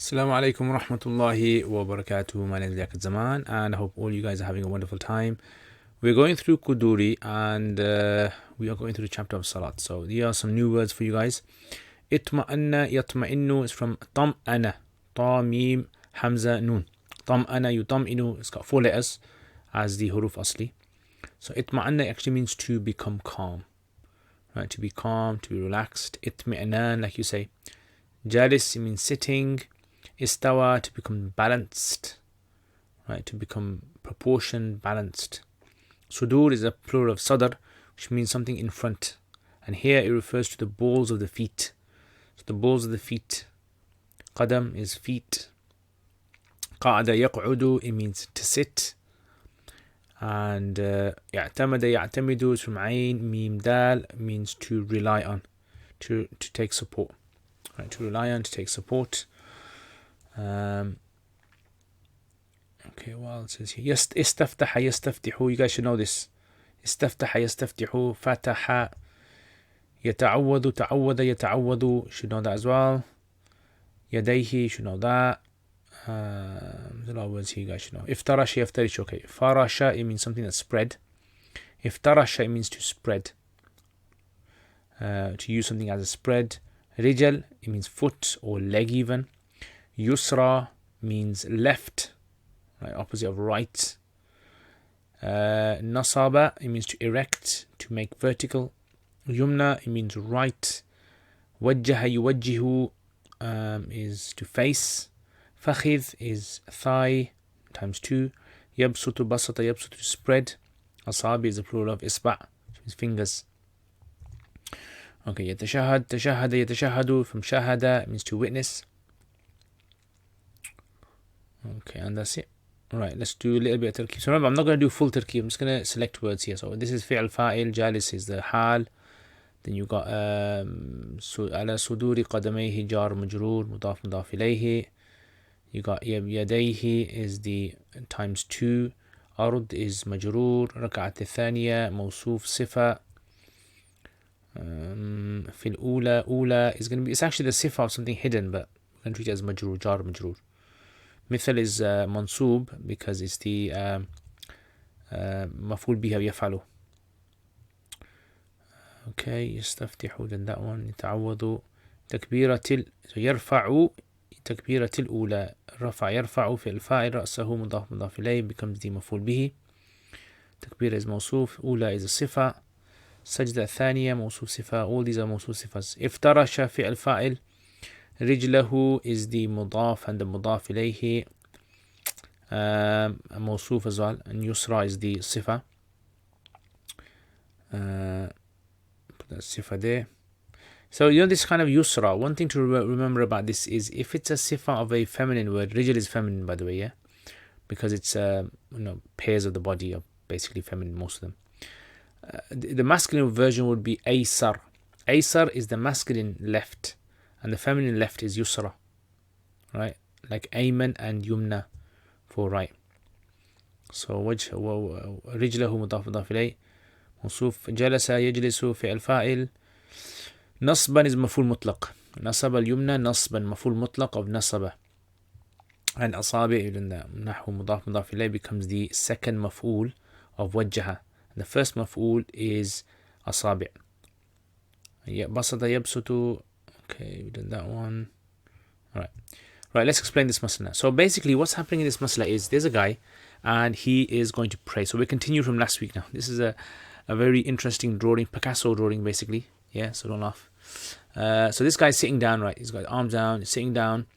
Assalamu alaikum wa rahmatullahi wa barakatuh. My name is Liaquat, and I hope all you guys are having a wonderful time. We're going through Qudoori, and we are going through the chapter of Salat. So here are some new words for you guys. Itma'anna yatma'innu is from tam'ana. Ta, mim, hamza, nun. Tam'ana yutam'inu, it's got 4 letters as the huruf asli. So itma'anna actually means to become calm. Right, to be calm, to be relaxed. Itmi'anan, like you say. Jalis, it means sitting. Istawa, to become balanced, right, to become proportioned, balanced. Sudur is a plural of sadr, which means something in front, and here it refers to the balls of the feet. So the balls of the feet. Qadam is feet. Qa'ada yaq'udu, it means to sit. And ya'tamada ya'tamidu is from ayn, mim, dal, means to rely on, to take support, right, to rely on, to take support. Okay, well, it says here istaftaha yastaftihu, you guys should know this. Istaftaha yastaftihu, fataha yata'awwadu, ta'awwada yata'awwadu, should know that as well. Yadayhi, should know that. There's a lot of words here, you guys should know. Iftarasha yaftarish, okay. Farasha, it means something that's spread. Iftarasha, it means to spread, to use something as a spread. Rijal, it means foot or leg even. Yusra means left, right, opposite of right. Nasaba, it means to erect, to make vertical. Yumna, it means right. Wajjaha yuwajjihu is to face. Fakhidh is thigh, times 2. Yabsutu basata yabsutu, to spread. Asabi is the plural of isba', which means fingers. Okay, yatashahad, tashahada yatashahadu, from shahada, it means to witness. Okay, and that's it. Right, let's do a little bit of tarkib. So remember, I'm not going to do full tarkib. I'm just going to select words here. So this is fi'al fa'il, jalis is the hal. Then you got ala suduri qadamayhi jar majroor, mudaf mudaf ilayhi. You got yadayhi is the times 2. Ard is majroor. Raka'at thaniya, mawsoof sifa. Fil ula is going to be, it's actually the sifa of something hidden, but we're going to treat it as majroor, jar majroor. Mithal is mansoob because it's the maf'ul biha yaf'alu. Okay, yastaftihu, then that one. Yata'awwadu. Takbiratil, so yarfa'u, takbiratil ula. Rafa yarfa'u fi'l fa'il, ra'sahu mudaf mudaf ilayh, becomes the maf'ul bihi. Takbira is mawsoof, ula is a sifa. Sajda thaniya, mawsoof sifa. All these are mawsoof sifas. Iftarasha fi'l fa'il. Rijlahu is the mudaf and the mudaf ilayhi, mawsoof as well, and yusra is the sifa. Put that sifa there. So you know this kind of yusra, one thing to remember about this is if it's a sifa of a feminine word, rijal is feminine, by the way, yeah, because it's pairs of the body are basically feminine, most of them. The masculine version would be aysar. Aysar is the masculine left, and the feminine left is yusra, right? Like ayman and yumna for right. So rijlahu mudaf mudaf ilayh, mawsoof. Jalasa yajlisu fi'l fa'il. Nasban is maf'ul mutlaq. Nasab al-yumna nasban, maf'ul mutlaq of nasaba. And asabi, even the nahu mudaf mudaf ilayh, becomes the second maf'ul of wajjaha. And the first maf'ul is asabi. Basata yabsutu. Okay, we did that one. Right, let's explain this masala. So basically what's happening in this masala is there's a guy and he is going to pray. So we continue from last week now. This is a very interesting drawing, Picasso drawing basically. Yeah, so don't laugh. So this guy's sitting down, right? He's got his arms down, he's sitting down.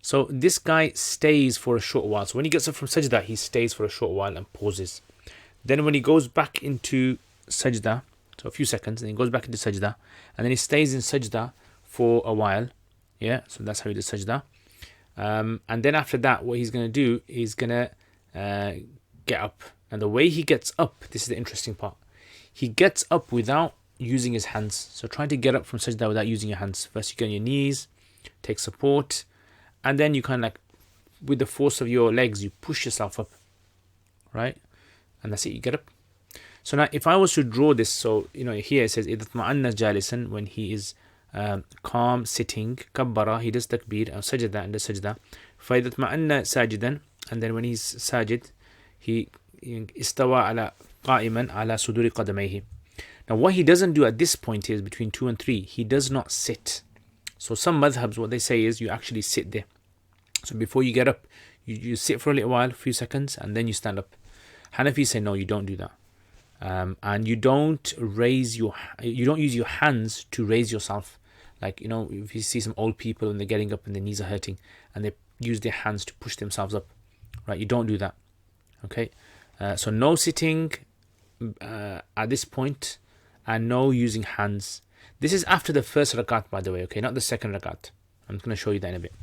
So this guy stays for a short while. So when he gets up from sajda, he stays for a short while and pauses. Then when he goes back into sajda, so a few seconds, and he goes back into sajda, and then he stays in sajda for a while, yeah, so that's how he does sajda. And then after that, what he's going to do is going to get up. And the way he gets up, this is the interesting part. He gets up without using his hands. So try to get up from sajda without using your hands. First you get on your knees, take support, and then you kind of like, with the force of your legs, you push yourself up, right? And that's it, you get up. So now if I was to draw this, so here it says إِذَا اطْمَأَنَّ جَالِسًا, when he is calm sitting, kabbara, he does takbir, and sajda, and does sajda. فَإِذَا اطْمَأَنَّ سَاجِدًا, and then when he's sajid, he istawa ala qa'iman ala suduri qadamayhi. Now what he doesn't do at this point is between 2 and 3, he does not sit. So some madhabs, what they say is you actually sit there. So before you get up, you sit for a little while, a few seconds, and then you stand up. Hanafi say no, you don't do that. And you don't use your hands to raise yourself. Like, you know, if you see some old people and they're getting up and their knees are hurting and they use their hands to push themselves up, right? You don't do that. Okay, so no sitting at this point, and no using hands. This is after the first rakat, by the way, okay, not the second rakat. I'm going to show you that in a bit.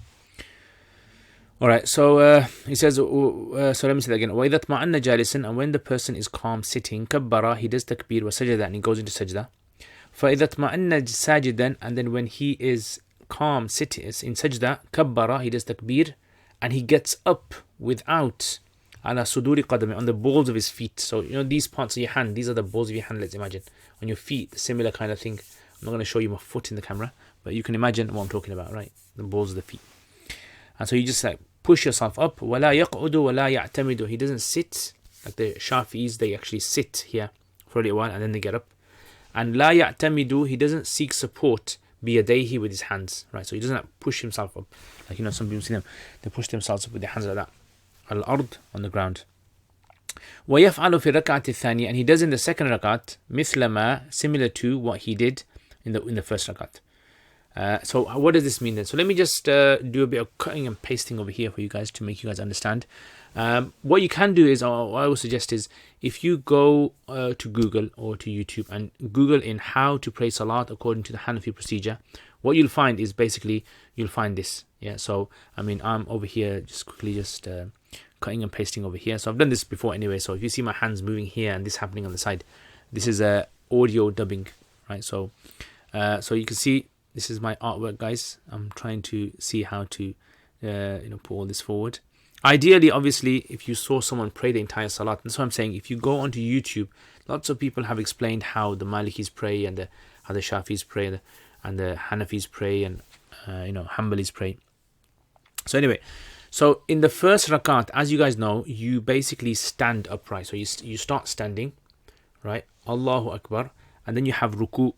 Alright, so he says, so let me say that again. وَإِذَا اطْمَأَنَّ جَالِسًا, and when the person is calm sitting, كَبَّرَ, he does takbir, وَسَجَدَ, and he goes into sajda. فَإِذَا اطْمَأَنَّ سَاجِدًا, and then when he is calm sitting in sajda, كَبَّرَ, he does takbir, and he gets up without ala suduri qadami, on the balls of his feet. So, you know, these parts of your hand, these are the balls of your hand, let's imagine. On your feet, similar kind of thing. I'm not going to show you my foot in the camera, but you can imagine what I'm talking about, right? The balls of the feet. And so you just like push yourself up. وَلَا يَقْعُدُ وَلَا يَعْتَمِدُ, he doesn't sit, like the Shafi'is, they actually sit here for a little while and then they get up. And لَا يَعْتَمِدُ, he doesn't seek support بِيَدَيْهِ, with his hands, right? So he doesn't like push himself up. Like, you know, some people see them, they push themselves up with their hands like that. Al-ard, on the ground. وَيَفْعَلُ فِي الرَّكْعَةِ الثَّانِيَةِ, and he does in the second rakat, مِثْلَ مَا, similar to what he did in the first rakat. So what does this mean then? So let me just do a bit of cutting and pasting over here for you guys to make you guys understand. What you can do is, or what I would suggest is, if you go to Google or to YouTube and Google in how to pray salat according to the Hanafi procedure, what you'll find is basically, you'll find this. Yeah, so I mean, I'm over here just quickly cutting and pasting over here. So I've done this before anyway, so if you see my hands moving here and this happening on the side, this is audio dubbing, right? So so you can see, this is my artwork, guys. I'm trying to see how to put all this forward. Ideally, obviously, if you saw someone pray the entire salat, that's what I'm saying. If you go onto YouTube, lots of people have explained how the Malikis pray and how the Shafis pray and the Hanafis pray and Hanbalis pray. So anyway, so in the first rakat, as you guys know, you basically stand upright. So you start standing, right? Allahu Akbar, and then you have ruku,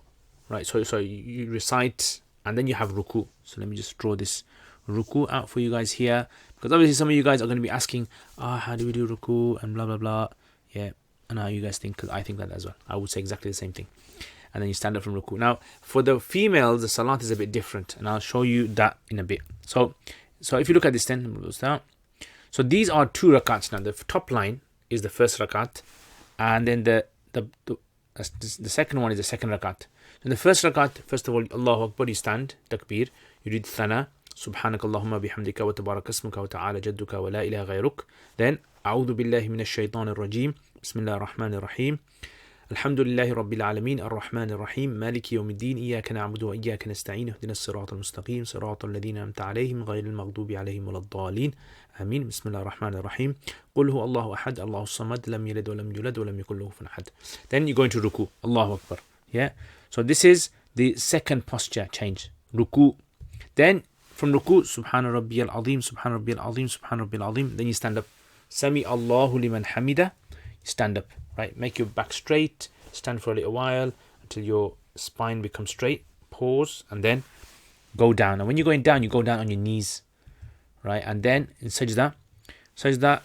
right? So you recite, and then you have ruku. So let me just draw this ruku out for you guys here, because obviously some of you guys are going to be asking, how do we do ruku and blah blah blah. Yeah, and how you guys think, because I think that as well. I would say exactly the same thing. And then you stand up from ruku. Now for the females, the salat is a bit different, and I'll show you that in a bit. So if you look at this then, so these are 2 rakats now. The top line is the first rakat, and then the second one is the second rakat. In the first rakat, first of all, Allahu Akbar, you stand, takbir, you read thana, subhanak Allahumma bihamdika wa tabarak ismuka wa ta'ala jadduka wa la ilaha ghayruk. Then, a'udhu billahi minash shaitanir rajim, bismillahir rahmanir rahim, alhamdulillahi rabbil alameen, ar-rahmanir rahim, maliki yawmiddin, iyyaka na'budu wa iyyaka nasta'in, ihdinas siratal mustaqim, siratal ladhina an'amta alayhim, ghayril maghdubi alayhim waladdallin. Amin. Bismillahir rahmanir rahim. Qul huwa Allahu ahad, Allahu samad, lam yalid wa lam yulad wa lam yakul lahu kufuwan ahad. Then you go into ruku. Allahu Akbar. Yeah. So this is the second posture change. Ruku. Then from ruku, Subhana Rabbiyal Azim, Subhana Rabbiyal Azim, Subhana Rabbiyal Azim. Then you stand up. Sami Allahu liman hamida. You stand up. Right. Make your back straight. Stand for a little while until your spine becomes straight. Pause and then go down. And when you're going down, you go down on your knees. Right. And then in sajda, Subhana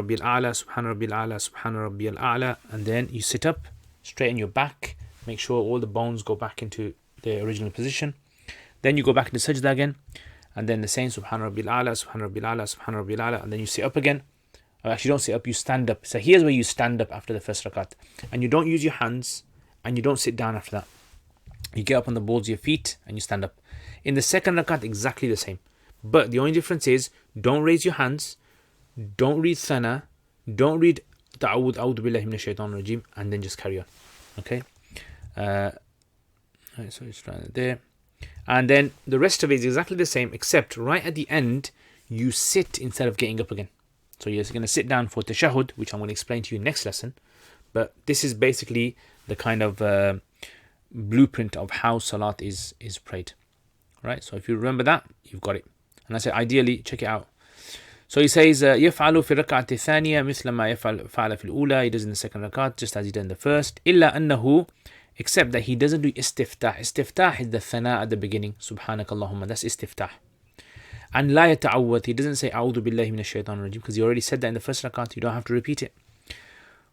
Rabbiyal A'la, Subhana Rabbiyal A'la, Subhana Rabbiyal A'la. And then you sit up, straighten your back. Make sure all the bones go back into their original position. Then you go back into sajda again. And then the same, Subhana Rabbil A'la, Subhana Rabbil A'la, Subhana Rabbil A'la. And then you sit up again. Or actually, don't sit up, you stand up. So here's where you stand up after the first rakat. And you don't use your hands. And you don't sit down after that. You get up on the balls of your feet and you stand up. In the second rakat, exactly the same. But the only difference is, don't raise your hands. Don't read thana. Don't read ta'awud, a'udhu billahi minash shaitanir rajim. And then just carry on. Okay? So it's right there, and then the rest of it is exactly the same, except right at the end you sit instead of getting up again. So you're going to sit down for tashahud, which I'm going to explain to you next lesson. But this is basically the kind of blueprint of how salat is prayed. Right? So if you remember that, you've got it. And I say ideally, check it out. So he says, يفعل في الركعة الثانية مثل ما فعل في الأولى. He does in the second rakat just as he did in the first. إلا أنه, except that he doesn't do istiftah. Istiftah is the thana at the beginning. سبحانك اللهم. That's istiftah. And لا يتعوذ. He doesn't say أعوذ بالله من الشيطان الرجيم because he already said that in the first rakat. You don't have to repeat it.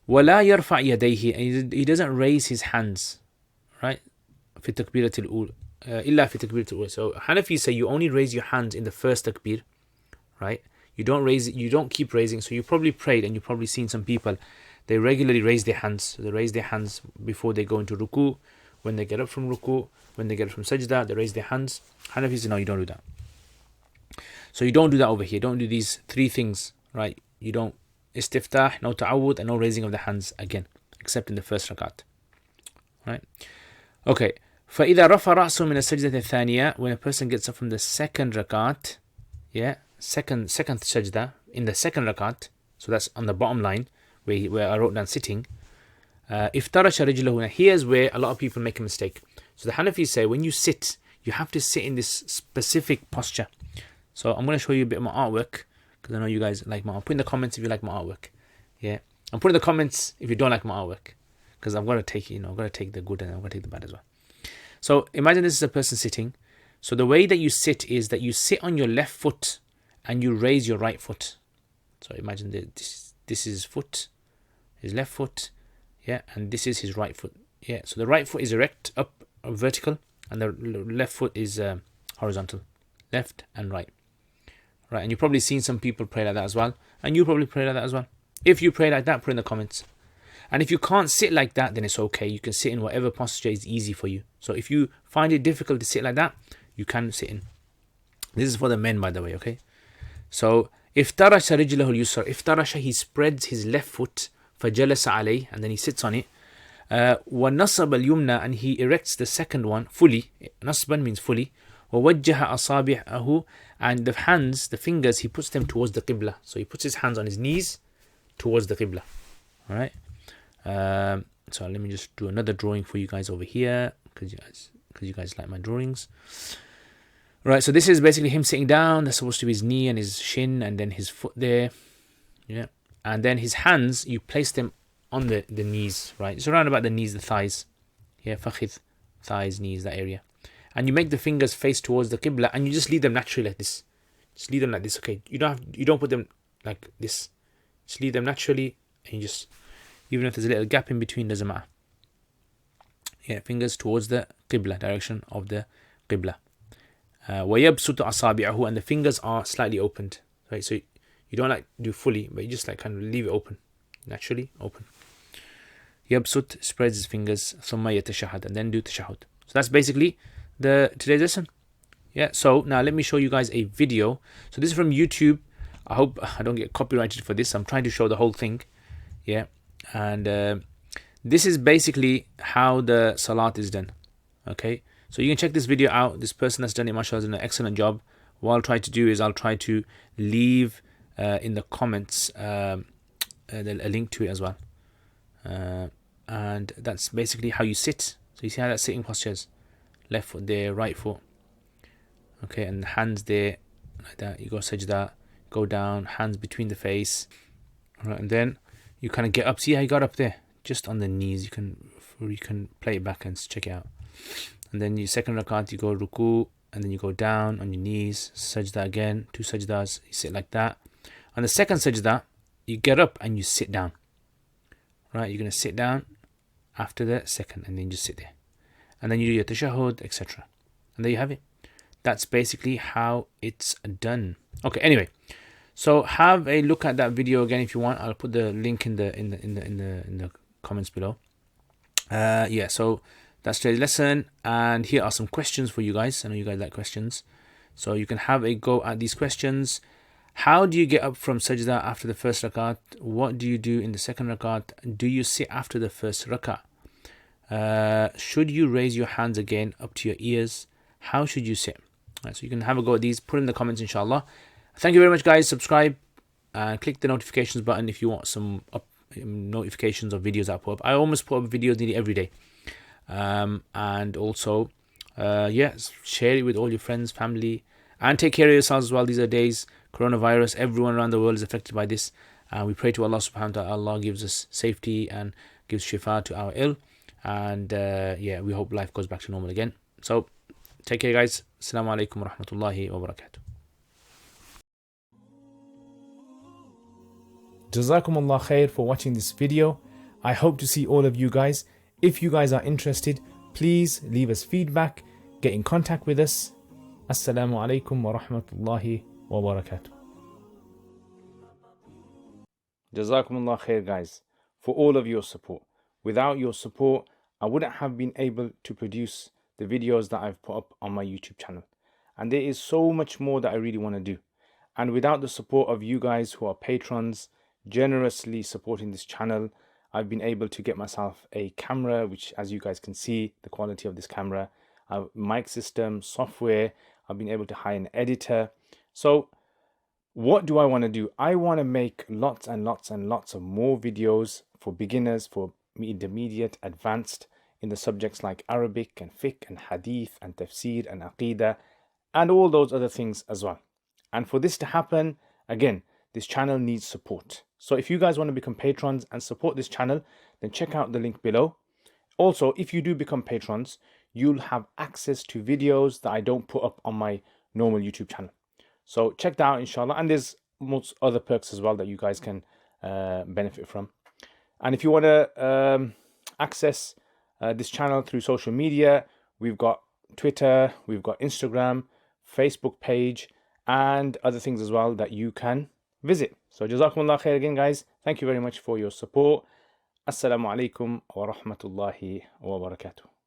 ولا يرفع يديه. And he doesn't raise his hands. Right? في التكبيرة الأولى. إلا في التكبيرة الأولى. So Hanafi say you only raise your hands in the first takbir. Right? You don't raise it, you don't keep raising. So you probably prayed and you've probably seen some people, they regularly raise their hands. So they raise their hands before they go into ruku, when they get up from ruku, when they get up from sajda, they raise their hands. Hanafi says, no, you don't do that. So you don't do that over here. Don't do these three things, right? You don't istiftah, no ta'awud, and no raising of the hands again, except in the first rakat. Right? Okay. فَإِذَا رَفَى رَأْسُهُ مِنَ السَّجْدَةِ الثَّانِيَةِ. When a person gets up from the second rakat, yeah, second sajda in the second rakat, so that's on the bottom line where I wrote down sitting. Iftarasha rijlahu. Here's where a lot of people make a mistake. So the Hanafis say when you sit, you have to sit in this specific posture. So I'm going to show you a bit of my artwork because I know you guys like my artwork. Put in the comments if you like my artwork. Yeah, and put in the comments if you don't like my artwork because I'm going to take I'm going to take the good and I'm going to take the bad as well. So imagine this is a person sitting. So the way that you sit is that you sit on your left foot and you raise your right foot. So imagine that this is his foot, his left foot, yeah, and this is his right foot, yeah. So the right foot is erect, up, vertical, and the left foot is horizontal, left and right, right. And you've probably seen some people pray like that as well, and you probably pray like that as well. If you pray like that, put in the comments. And if you can't sit like that, then it's okay. You can sit in whatever posture is easy for you. So if you find it difficult to sit like that, you can sit in. This is for the men, by the way, okay? So, iftarasha rijlahu al-yusra. Iftarasha, he spreads his left foot, fajalasa alayh, and then he sits on it. Wa nasab al-yumna, and he erects the second one fully. Nasban means fully. Wa wajjaha asabi'ahu, and the hands, the fingers, he puts them towards the qibla. So he puts his hands on his knees towards the qibla. Alright? So let me just do another drawing for you guys over here, because you guys like my drawings. Right, so this is basically him sitting down. That's supposed to be his knee and his shin and then his foot there. Yeah. And then his hands, you place them on the knees, right? It's around about the knees, the thighs. Yeah, fakhid, thighs, knees, that area. And you make the fingers face towards the qibla and you just leave them naturally like this. Just leave them like this, okay? You don't put them like this. Just leave them naturally and you just, even if there's a little gap in between, doesn't matter. Yeah, fingers towards the qibla, direction of the qibla. وَيَبْسُطُ أَصَابِعَهُ, and the fingers are slightly opened. Right, so you don't like do fully, but you just like kind of leave it open, naturally open. يَبْسُط, spreads his fingers, ثُمَّ يَتَشَهَدْ, and then do tashahud. So that's basically today's lesson. Yeah. So now let me show you guys a video. So this is from YouTube. I hope I don't get copyrighted for this. I'm trying to show the whole thing. Yeah, and this is basically how the salat is done. Okay. So you can check this video out. This person that's done it, mashallah, has done an excellent job. What I'll try to do is I'll try to leave in the comments a link to it as well. And that's basically how you sit. So you see how that sitting posture is. Left foot there, right foot. Okay, and hands there, like that. You go sajda, go down, hands between the face. All right, and then you kind of get up. See how you got up there? Just on the knees. You can play it back and check it out. And then your second rakat, you go ruku, and then you go down on your knees, sajda again, 2 sajdas, you sit like that. On the second sajda, you get up and you sit down. Right, you're going to sit down after the second, and then just sit there. And then you do your tashahud, etc. And there you have it. That's basically how it's done. Okay, anyway, so have a look at that video again if you want. I'll put the link in the comments below. Yeah, so that's today's lesson, and here are some questions for you guys. I know you guys like questions, so you can have a go at these questions. How do you get up from sajda after the first rakat? What do you do in the second rakat? Do you sit after the first rakat? Should you raise your hands again up to your ears? How should you sit? Right, so you can have a go at these. Put in the comments, inshallah. Thank you very much, guys. Subscribe and click the notifications button if you want some notifications of videos I put up. I almost put up videos nearly every day. And also, share it with all your friends, family, and take care of yourselves as well. These are days, coronavirus, everyone around the world is affected by this. We pray to Allah subhanahu wa ta'ala, Allah gives us safety and gives shifa to our ill. And we hope life goes back to normal again. So, take care, guys. Assalamu alaikum wa rahmatullahi wa barakatuh. Jazakumullah khair for watching this video. I hope to see all of you guys. If you guys are interested, please leave us feedback, get in contact with us. Assalamu alaikum wa rahmatullahi wa barakatuh. Jazakumullah khair, guys, for all of your support. Without your support, I wouldn't have been able to produce the videos that I've put up on my YouTube channel. And there is so much more that I really want to do. And without the support of you guys who are patrons, generously supporting this channel, I've been able to get myself a camera, which, as you guys can see, the quality of this camera, mic system, software. I've been able to hire an editor. So what do I want to do? I want to make lots and lots and lots of more videos for beginners, for intermediate, advanced, in the subjects like Arabic and Fiqh and Hadith and Tafsir and Aqidah and all those other things as well. And for this to happen, again, this channel needs support. So if you guys want to become patrons and support this channel, then check out the link below. Also, if you do become patrons, you'll have access to videos that I don't put up on my normal YouTube channel. So check that out, inshallah. And there's most other perks as well that you guys can benefit from. And if you want to access this channel through social media, we've got Twitter, we've got Instagram, Facebook page, and other things as well that you can visit. So Jazakumullah khair again, guys. Thank you very much for your support. Assalamu alaikum wa rahmatullahi wa barakatuh.